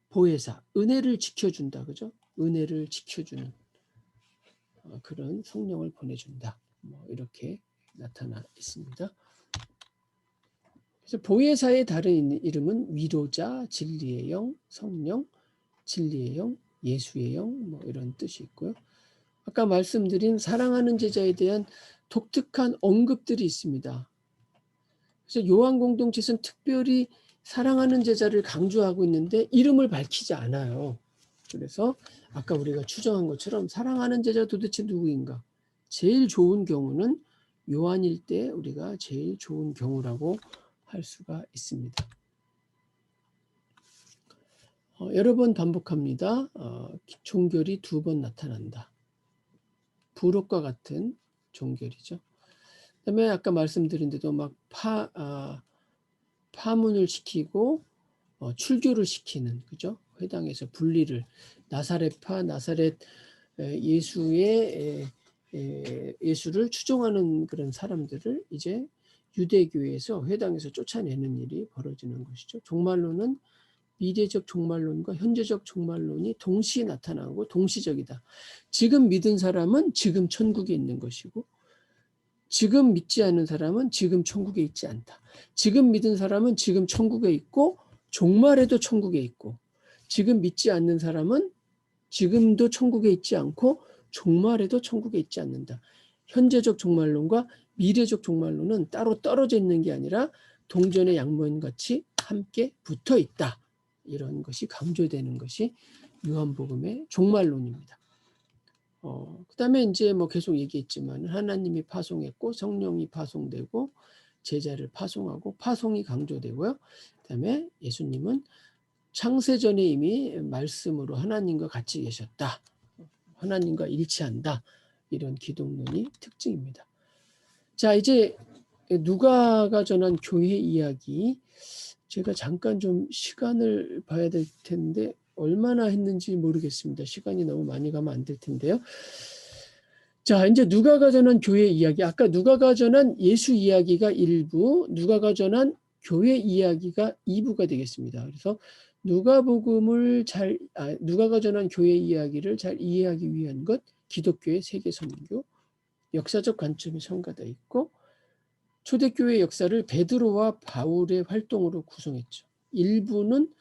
보혜사, 은혜를 지켜준다. 그죠? 은혜를 지켜주는 그런 성령을 보내준다. 이렇게 나타나 있습니다. 그래서 보혜사의 다른 이름은 위로자, 진리의 영, 성령, 진리의 영, 예수의 영 이런 뜻이 있고요. 아까 말씀드린 사랑하는 제자에 대한 독특한 언급들이 있습니다. 그래서 요한 공동체에서는 특별히 사랑하는 제자를 강조하고 있는데 이름을 밝히지 않아요. 그래서 아까 우리가 추정한 것처럼 사랑하는 제자 도대체 누구인가? 제일 좋은 경우는 요한일 때 우리가 제일 좋은 경우라고 할 수가 있습니다. 여러 번 반복합니다. 종결이 2번 나타난다. 부록과 같은 종결이죠. 그다음에 아까 말씀드린 대로 막 파문을 시키고 출교를 시키는 그죠? 회당에서 분리를 나사렛파 나사렛 예수를 추종하는 그런 사람들을 이제 유대교에서 회당에서 쫓아내는 일이 벌어지는 것이죠. 종말론은 미래적 종말론과 현재적 종말론이 동시에 나타나고 동시적이다. 지금 믿은 사람은 지금 천국에 있는 것이고 지금 믿지 않는 사람은 지금 천국에 있지 않다. 지금 믿은 사람은 지금 천국에 있고 종말에도 천국에 있고 지금 믿지 않는 사람은 지금도 천국에 있지 않고 종말에도 천국에 있지 않는다. 현재적 종말론과 미래적 종말론은 따로 떨어져 있는 게 아니라 동전의 양면같이 함께 붙어 있다. 이런 것이 강조되는 것이 요한복음의 종말론입니다. 그 다음에 이제 계속 얘기했지만 하나님이 파송했고 성령이 파송되고 제자를 파송하고 파송이 강조되고요. 그 다음에 예수님은 창세전에 이미 말씀으로 하나님과 같이 계셨다. 하나님과 일치한다. 이런 기독론이 특징입니다. 자, 이제 누가가 전한 교회 이야기 제가 잠깐 좀 시간을 봐야 될 텐데 얼마나 했는지 모르겠습니다. 시간이 너무 많이 가면 안 될 텐데요. 자, 이제 누가가 전한 교회 이야기. 아까 누가가 전한 예수 이야기가 1부, 누가가 전한 교회 이야기가 2부가 되겠습니다. 그래서 누가가 전한 교회 이야기를 잘 이해하기 위한 것, 기독교의 세계 선교, 역사적 관점이 첨가되어 있고 초대교회 역사를 베드로와 바울의 활동으로 구성했죠. 일부는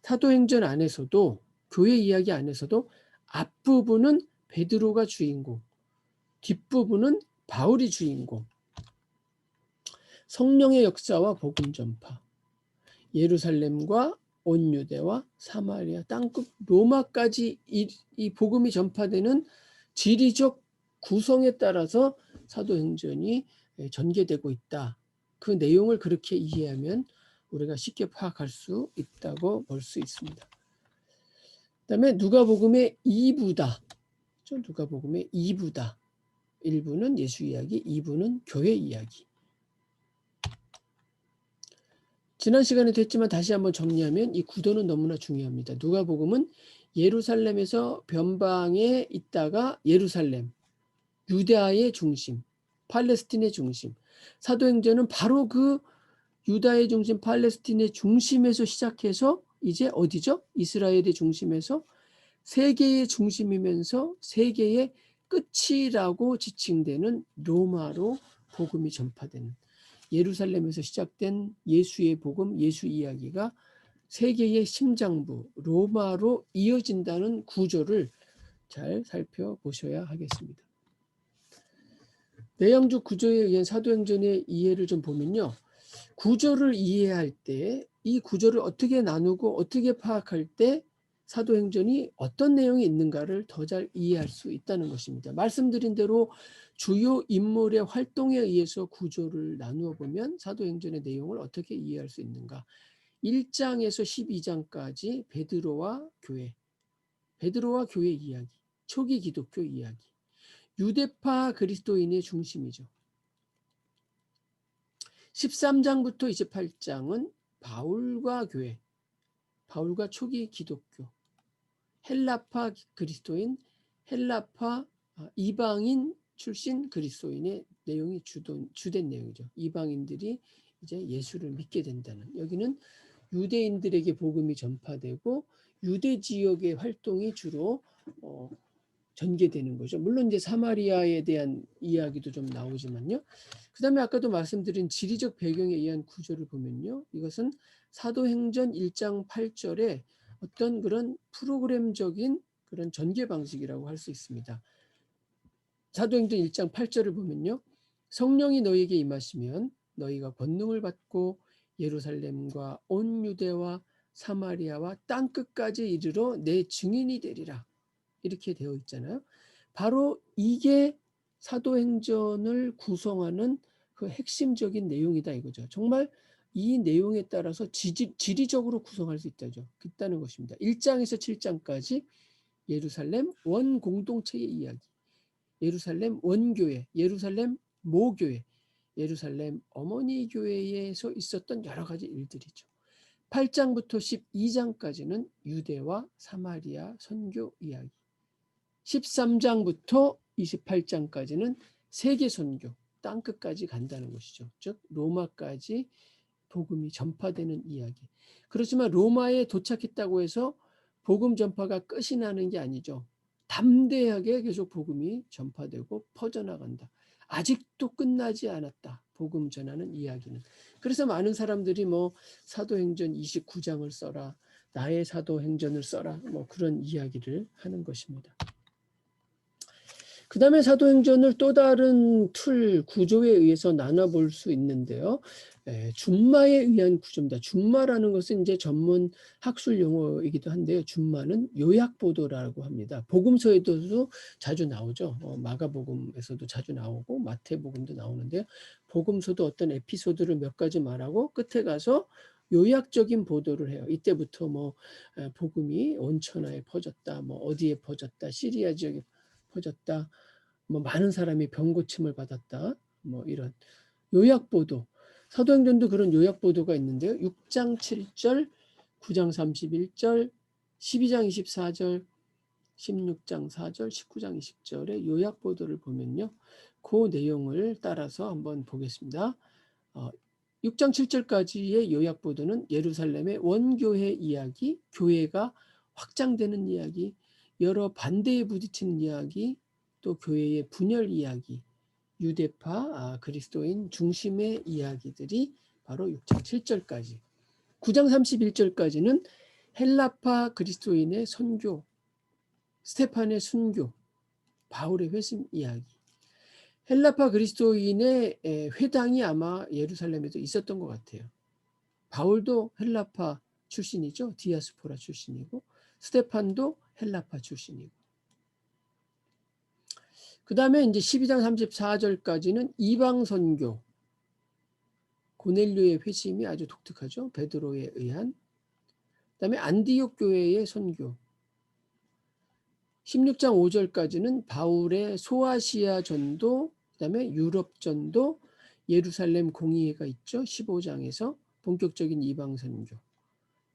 사도행전 안에서도 교회 이야기 안에서도 앞부분은 베드로가 주인공, 뒷부분은 바울이 주인공. 성령의 역사와 복음 전파, 예루살렘과 온 유대와 사마리아 땅끝 로마까지 이 복음이 전파되는 지리적 구성에 따라서 사도행전이 전개되고 있다. 그 내용을 그렇게 이해하면 우리가 쉽게 파악할 수 있다고 볼 수 있습니다. 그다음에 누가복음의 2부다. 누가복음의 2부다. 1부는 예수 이야기, 2부는 교회 이야기. 지난 시간에도 했지만 다시 한번 정리하면 이 구도는 너무나 중요합니다. 누가복음은 예루살렘에서 변방에 있다가 예루살렘, 유다의 중심, 팔레스틴의 중심. 사도행전은 바로 그 유다의 중심, 팔레스틴의 중심에서 시작해서 이제 어디죠? 이스라엘의 중심에서 세계의 중심이면서 세계의 끝이라고 지칭되는 로마로 복음이 전파되는 예루살렘에서 시작된 예수의 복음, 예수 이야기가 세계의 심장부 로마로 이어진다는 구조를 잘 살펴보셔야 하겠습니다. 내용적 구조에 의한 사도행전의 이해를 좀 보면요. 구조를 이해할 때 이 구조를 어떻게 나누고 어떻게 파악할 때 사도행전이 어떤 내용이 있는가를 더 잘 이해할 수 있다는 것입니다. 말씀드린 대로 주요 인물의 활동에 의해서 구조를 나누어 보면 사도행전의 내용을 어떻게 이해할 수 있는가. 1장에서 12장까지 베드로와 교회 이야기, 초기 기독교 이야기, 유대파 그리스도인의 중심이죠. 13장부터 28장은 바울과 교회, 바울과 초기 기독교, 헬라파 그리스도인, 헬라파 이방인 출신 그리스도인의 내용이 주된 내용이죠. 이방인들이 이제 예수를 믿게 된다는. 여기는 유대인들에게 복음이 전파되고 유대 지역의 활동이 주로 전개되는 거죠. 물론 이제 사마리아에 대한 이야기도 좀 나오지만요. 그다음에 아까도 말씀드린 지리적 배경에 의한 구조를 보면요. 이것은 사도행전 1장 8절에 어떤 그런 프로그램적인 그런 전개 방식이라고 할 수 있습니다. 사도행전 1장 8절을 보면요. 성령이 너희에게 임하시면 너희가 권능을 받고 예루살렘과 온 유대와 사마리아와 땅 끝까지 이르러 내 증인이 되리라. 이렇게 되어 있잖아요. 바로 이게 사도행전을 구성하는 그 핵심적인 내용이다 이거죠. 정말 이 내용에 따라서 지리적으로 구성할 수 있다는 것입니다. 1장에서 7장까지 예루살렘 원 공동체의 이야기, 예루살렘 원교회, 예루살렘 모교회, 예루살렘 어머니 교회에서 있었던 여러 가지 일들이죠. 8장부터 12장까지는 유대와 사마리아 선교 이야기, 13장부터 28장까지는 세계 선교, 땅끝까지 간다는 것이죠. 즉 로마까지 복음이 전파되는 이야기. 그렇지만 로마에 도착했다고 해서 복음 전파가 끝이 나는 게 아니죠. 담대하게 계속 복음이 전파되고 퍼져나간다. 아직도 끝나지 않았다. 복음 전하는 이야기는. 그래서 많은 사람들이 뭐 사도행전 29장을 써라. 나의 사도행전을 써라. 뭐 그런 이야기를 하는 것입니다. 그 다음에 사도행전을 또 다른 구조에 의해서 나눠볼 수 있는데요. 준마에 의한 구조입니다. 준마라는 것은 이제 전문 학술 용어이기도 한데요. 준마는 요약보도라고 합니다. 복음서에도 자주 나오죠. 마가복음에서도 자주 나오고 마태복음도 나오는데요. 복음서도 어떤 에피소드를 몇 가지 말하고 끝에 가서 요약적인 보도를 해요. 이때부터 뭐 복음이 온 천하에 퍼졌다, 뭐 어디에 퍼졌다, 시리아 지역에 퍼졌다, 뭐 많은 사람이 병 고침을 받았다, 뭐 이런 요약 보도. 사도행전도 그런 요약 보도가 있는데요. 6장 7절, 9장 31절, 12장 24절, 16장 4절, 19장 20절의 요약 보도를 보면요. 그 내용을 따라서 한번 보겠습니다. 6장 7절까지의 요약 보도는 예루살렘의 원교회 이야기, 교회가 확장되는 이야기, 여러 반대에 부딪히는 이야기, 또 교회의 분열 이야기, 유대파 그리스도인 중심의 이야기들이 바로 6장 7절까지. 9장 31절까지는 헬라파 그리스도인의 선교, 스테판의 순교, 바울의 회심 이야기. 헬라파 그리스도인의 회당이 아마 예루살렘에도 있었던 것 같아요. 바울도 헬라파 출신이죠. 디아스포라 출신이고, 스테판도 헬라파 출신이고. 그 다음에 이제 12장 34절까지는 이방 선교, 고넬료의 회심이 아주 독특하죠. 베드로에 의한. 그 다음에 안디옥 교회의 선교. 16장 5절까지는 바울의 소아시아 전도, 그 다음에 유럽 전도, 예루살렘 공의회가 있죠. 15장에서 본격적인 이방 선교.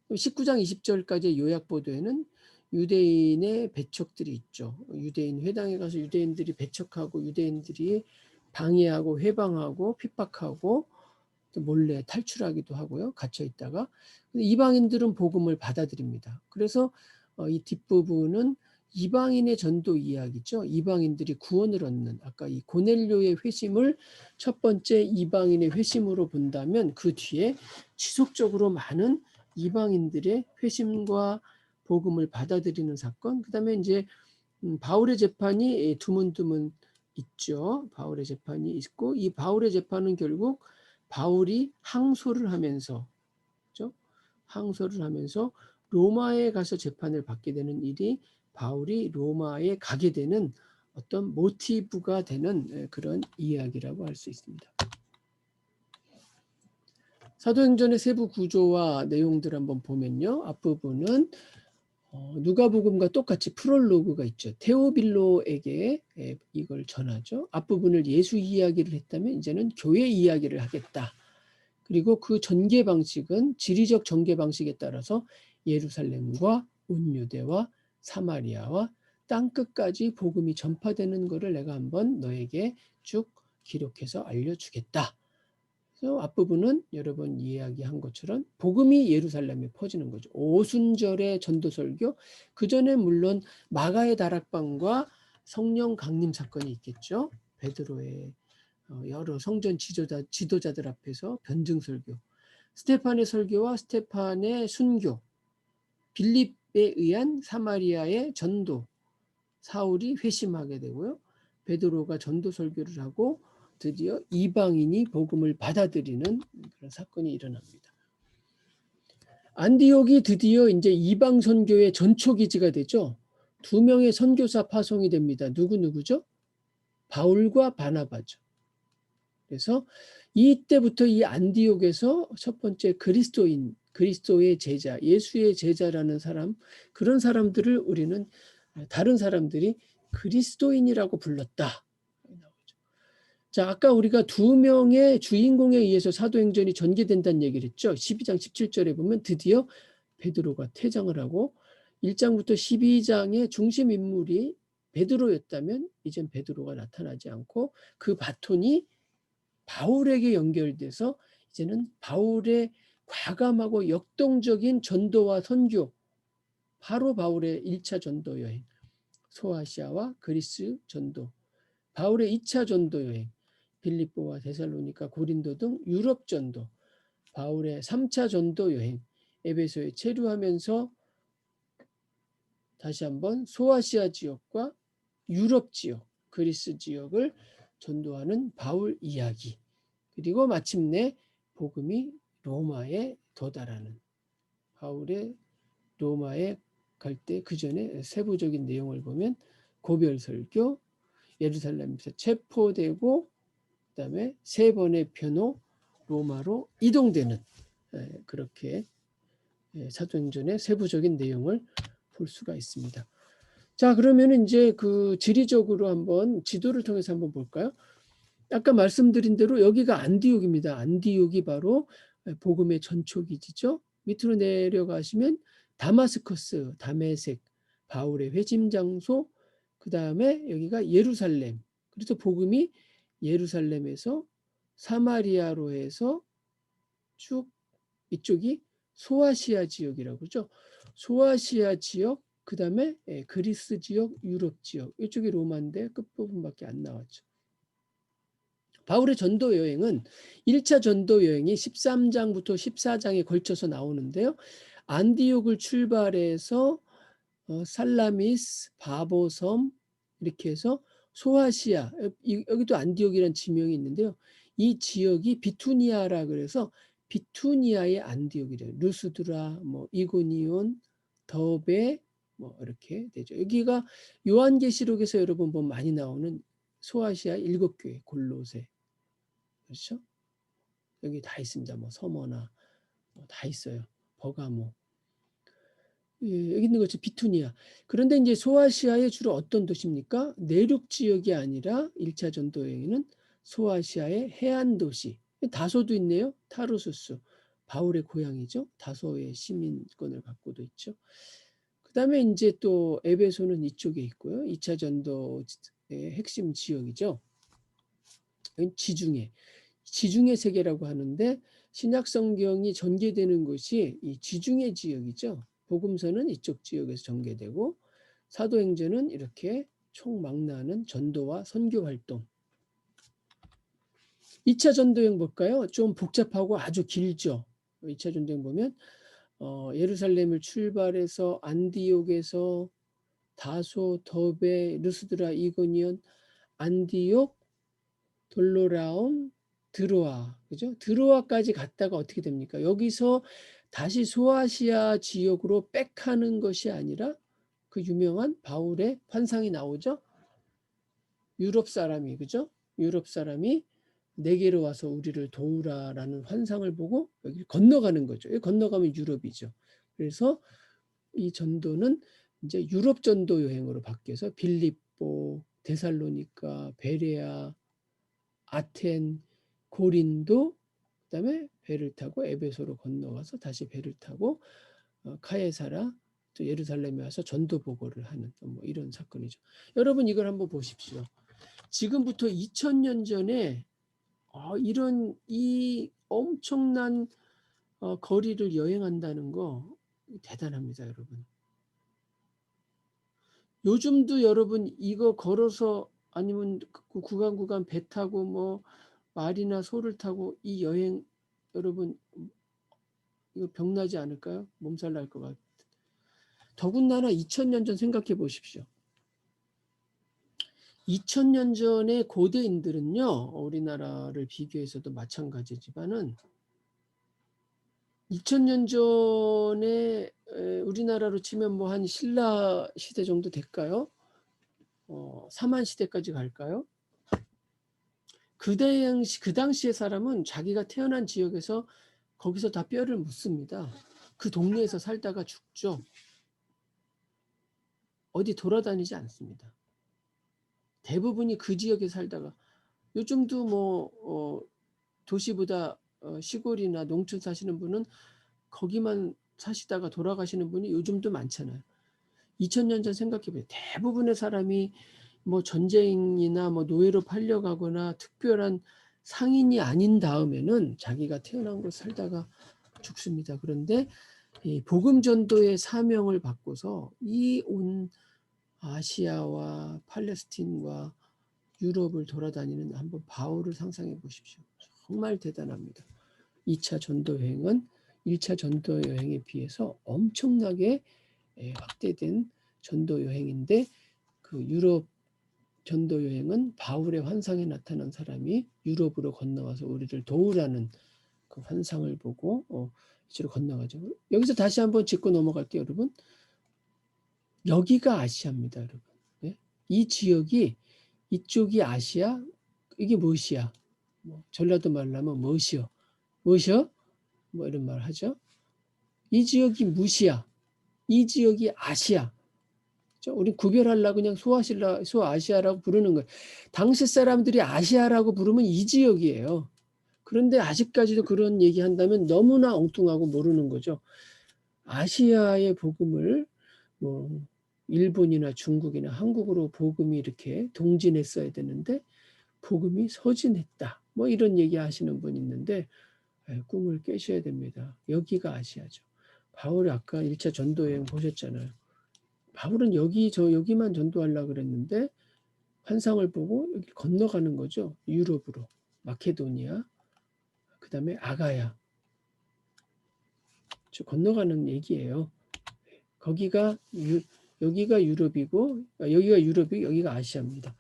19장 20절까지의 요약 보도에는 유대인의 배척들이 있죠. 유대인 회당에 가서 유대인들이 배척하고 유대인들이 방해하고 회방하고 핍박하고 또 몰래 탈출하기도 하고요. 갇혀 있다가 이방인들은 복음을 받아들입니다. 그래서 이 뒷부분은 이방인의 전도 이야기죠. 이방인들이 구원을 얻는, 아까 이 고넬료의 회심을 첫 번째 이방인의 회심으로 본다면 그 뒤에 지속적으로 많은 이방인들의 회심과 복음을 받아들이는 사건, 그 다음에 이제 바울의 재판이 드문드문 있죠. 바울의 재판이 있고, 이 바울의 재판은 결국 바울이 항소를 하면서, 그렇죠? 항소를 하면서 로마에 가서 재판을 받게 되는 일이 바울이 로마에 가게 되는 어떤 모티브가 되는 그런 이야기라고 할 수 있습니다. 사도행전의 세부 구조와 내용들 한번 보면요. 앞부분은 누가복음과 똑같이 프롤로그가 있죠. 테오빌로에게 이걸 전하죠. 앞부분을 예수 이야기를 했다면 이제는 교회 이야기를 하겠다. 그리고 그 전개 방식은 지리적 전개 방식에 따라서 예루살렘과 온 유대와 사마리아와 땅끝까지 복음이 전파되는 것을 내가 한번 너에게 쭉 기록해서 알려주겠다. 그래서 앞부분은 여러 번 이야기한 것처럼 복음이 예루살렘에 퍼지는 거죠. 오순절의 전도설교, 그 전에 물론 마가의 다락방과 성령 강림 사건이 있겠죠. 베드로의 여러 성전 지도자들 앞에서 변증설교, 스테판의 설교와 스테판의 순교, 빌립에 의한 사마리아의 전도, 사울이 회심하게 되고요. 베드로가 전도 설교를 하고 드디어 이방인이 복음을 받아들이는 그런 사건이 일어납니다. 안디옥이 드디어 이제 이방 선교의 전초 기지가 되죠. 2명의 선교사 파송이 됩니다. 누구죠? 바울과 바나바죠. 그래서 이때부터 이 안디옥에서 첫 번째 그리스도인, 그리스도의 제자, 예수의 제자라는 사람, 그런 사람들을 우리는 다른 사람들이 그리스도인이라고 불렀다. 자, 아까 우리가 2명의 주인공에 의해서 사도행전이 전개된다는 얘기를 했죠. 12장 17절에 보면 드디어 베드로가 퇴장을 하고 1장부터 12장의 중심 인물이 베드로였다면 이젠 베드로가 나타나지 않고 그 바톤이 바울에게 연결돼서 이제는 바울의 과감하고 역동적인 전도와 선교, 바로 바울의 1차 전도 여행, 소아시아와 그리스 전도, 바울의 2차 전도 여행, 빌립보와 데살로니가, 고린도 등 유럽 전도, 바울의 3차 전도 여행, 에베소에 체류하면서 다시 한번 소아시아 지역과 유럽 지역, 그리스 지역을 전도하는 바울 이야기, 그리고 마침내 복음이 로마에 도달하는, 바울의 로마에 갈 때 그 전에 세부적인 내용을 보면 고별 설교, 예루살렘에서 체포되고 그다음에 3번의 변호, 로마로 이동되는, 그렇게 사도행전의 세부적인 내용을 볼 수가 있습니다. 자, 그러면 이제 그 지리적으로 한번 지도를 통해서 한번 볼까요? 아까 말씀드린 대로 여기가 안디옥입니다. 안디옥이 바로 복음의 전초기지죠. 밑으로 내려가시면 다마스커스, 다메섹, 바울의 회심 장소, 그 다음에 여기가 예루살렘. 그래서 복음이 예루살렘에서 사마리아로 해서 쭉 이쪽이 소아시아 지역이라고 그러죠. 소아시아 지역, 그 다음에 그리스 지역, 유럽 지역. 이쪽이 로마인데 끝부분밖에 안 나왔죠. 바울의 전도 여행은 1차 전도 여행이 13장부터 14장에 걸쳐서 나오는데요. 안디옥을 출발해서 살라미스, 바보섬 이렇게 해서 소아시아, 여기도 안디옥이라는 지명이 있는데요. 이 지역이 비투니아라 그래서 비투니아의 안디옥이래요. 루스드라, 뭐 이고니온, 더베 뭐 이렇게 되죠. 여기가 요한계시록에서 여러분 보면 많이 나오는 소아시아 7교회, 골로새, 그렇죠? 여기 다 있습니다. 뭐 서머나 다 있어요. 버가모. 여기 있는 것이 비투니아. 그런데 이제 소아시아의 주로 어떤 도시입니까? 내륙 지역이 아니라 1차 전도 여행은 소아시아의 해안 도시. 다소도 있네요. 타르수스. 바울의 고향이죠. 다소의 시민권을 갖고도 있죠. 그다음에 이제 또 에베소는 이쪽에 있고요. 2차 전도의 핵심 지역이죠. 지중해 세계라고 하는데 신약 성경이 전개되는 곳이 이 지중해 지역이죠. 복음서는 이쪽 지역에서 전개되고 사도행전은 이렇게 총망라하는 전도와 선교 활동. 2차 전도행 볼까요? 좀 복잡하고 아주 길죠. 2차 전도행 보면 예루살렘을 출발해서 안디옥에서 다소, 더베, 루스드라, 이고니온, 안디옥, 돌로라움, 드로아, 그죠? 드로아까지 갔다가 어떻게 됩니까? 여기서 다시 소아시아 지역으로 백하는 것이 아니라 그 유명한 바울의 환상이 나오죠. 유럽 사람이, 그죠? 유럽 사람이 내게로 와서 우리를 도우라라는 환상을 보고 여기 건너가는 거죠. 여기 건너가면 유럽이죠. 그래서 이 전도는 이제 유럽 전도 여행으로 바뀌어서 빌립보, 데살로니가, 베레아, 아텐, 고린도, 그다음에 배를 타고 에베소로 건너가서 다시 배를 타고 카에사라, 또 예루살렘에 와서 전도 보고를 하는 뭐 이런 사건이죠. 여러분 이걸 한번 보십시오. 지금부터 2000년 전에 이런 이 엄청난 거리를 여행한다는 거 대단합니다, 여러분. 요즘도 여러분 이거 걸어서 아니면 그 구간 배 타고 뭐 말이나 소를 타고 이 여행 여러분 이거 병나지 않을까요? 몸살 날 것 같아요. 더군다나 2000년 전 생각해 보십시오. 2000년 전의 고대인들은요. 우리나라를 비교해서도 마찬가지지만은 2000년 전에 우리나라로 치면 뭐 한 신라 시대 정도 될까요? 사만 시대까지 갈까요? 그 당시의 사람은 자기가 태어난 지역에서 거기서 다 뼈를 묻습니다. 그 동네에서 살다가 죽죠. 어디 돌아다니지 않습니다. 대부분이 그 지역에 살다가 요즘도 뭐 도시보다 시골이나 농촌 사시는 분은 거기만 사시다가 돌아가시는 분이 요즘도 많잖아요. 2000년 전 생각해보세요. 대부분의 사람이 뭐 전쟁이나 뭐 노예로 팔려가거나 특별한 상인이 아닌 다음에는 자기가 태어난 곳 살다가 죽습니다. 그런데 이 복음 전도의 사명을 받고서 이 온 아시아와 팔레스틴과 유럽을 돌아다니는 한번 바울을 상상해 보십시오. 정말 대단합니다. 2차 전도 여행은 1차 전도 여행에 비해서 엄청나게 확대된 전도 여행인데 그 유럽 전도 여행은 바울의 환상에 나타난 사람이 유럽으로 건너와서 우리를 도우라는 그 환상을 보고 이쪽으로 건너가죠. 여기서 다시 한번 짚고 넘어갈게요, 여러분. 여기가 아시아입니다, 여러분. 네? 이 지역이 이쪽이 아시아, 이게 무엇이야? 뭐 전라도 말로 하면 무엇이요? 무엇이요? 뭐 이런 말 하죠. 이 지역이 무시야. 이 지역이 아시아. 우리 구별하려고 그냥 소아시아라고 부르는 거예요. 당시 사람들이 아시아라고 부르면 이 지역이에요. 그런데 아직까지도 그런 얘기한다면 너무나 엉뚱하고 모르는 거죠. 아시아의 복음을 뭐 일본이나 중국이나 한국으로 복음이 이렇게 동진했어야 되는데 복음이 서진했다. 뭐 이런 얘기 하시는 분 있는데 꿈을 깨셔야 됩니다. 여기가 아시아죠. 바울이 아까 1차 전도 여행 보셨잖아요. 바울은 여기만 전도하려고 그랬는데 환상을 보고 여기 건너가는 거죠. 유럽으로. 마케도니아, 그 다음에 아가야. 건너가는 얘기예요. 여기가 유럽이고 여기가 유럽이 여기가 아시아입니다.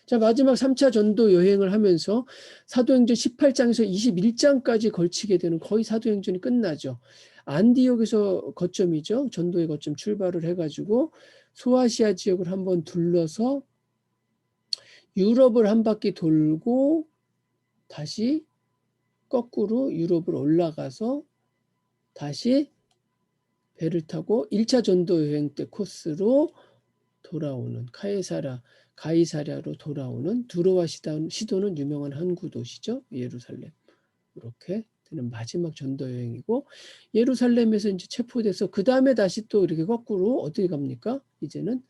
자, 마지막 3차 전도 여행을 하면서 사도행전 18장에서 21장까지 걸치게 되는 거의 사도행전이 끝나죠. 안디옥에서 거점이죠. 전도의 거점 출발을 해가지고 소아시아 지역을 한번 둘러서 유럽을 한 바퀴 돌고 다시 거꾸로 유럽을 올라가서 다시 배를 타고 1차 전도 여행 때 코스로 돌아오는 가이사랴로 돌아오는 두로와 시도는 유명한 항구 도시죠. 예루살렘. 이렇게 되는 마지막 전도 여행이고 예루살렘에서 이제 체포돼서 그 다음에 다시 또 이렇게 거꾸로 어떻게 갑니까? 이제는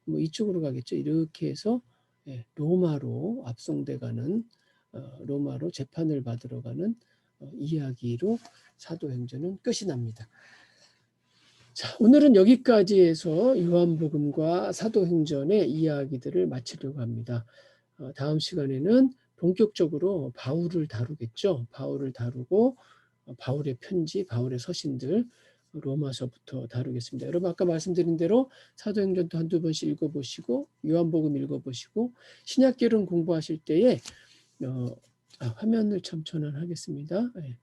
뭐 이쪽으로 가겠죠. 이렇게 해서 로마로 압송돼가는 로마로 재판을 받으러 가는 이야기로 사도행전은 끝이 납니다. 자, 오늘은 여기까지 해서 요한복음과 사도행전의 이야기들을 마치려고 합니다. 다음 시간에는 본격적으로 바울을 다루겠죠. 바울을 다루고 바울의 편지, 바울의 서신들 로마서부터 다루겠습니다. 여러분 아까 말씀드린 대로 사도행전도 한두 번씩 읽어보시고 요한복음 읽어보시고 신약계론 공부하실 때에 화면을 참 전환하겠습니다. 예.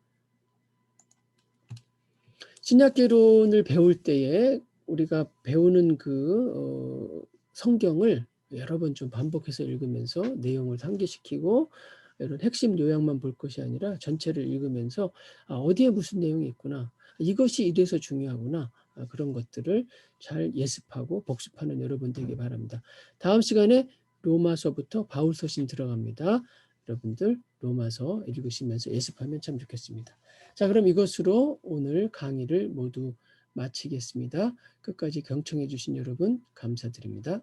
신약개론을 배울 때에 우리가 배우는 성경을 여러 번 좀 반복해서 읽으면서 내용을 상기시키고 이런 핵심 요약만 볼 것이 아니라 전체를 읽으면서 어디에 무슨 내용이 있구나. 이것이 이래서 중요하구나. 그런 것들을 잘 예습하고 복습하는 여러분 되기 바랍니다. 다음 시간에 로마서부터 바울서신 들어갑니다. 여러분들 로마서 읽으시면서 예습하면 참 좋겠습니다. 자, 그럼 이것으로 오늘 강의를 모두 마치겠습니다. 끝까지 경청해 주신 여러분 감사드립니다.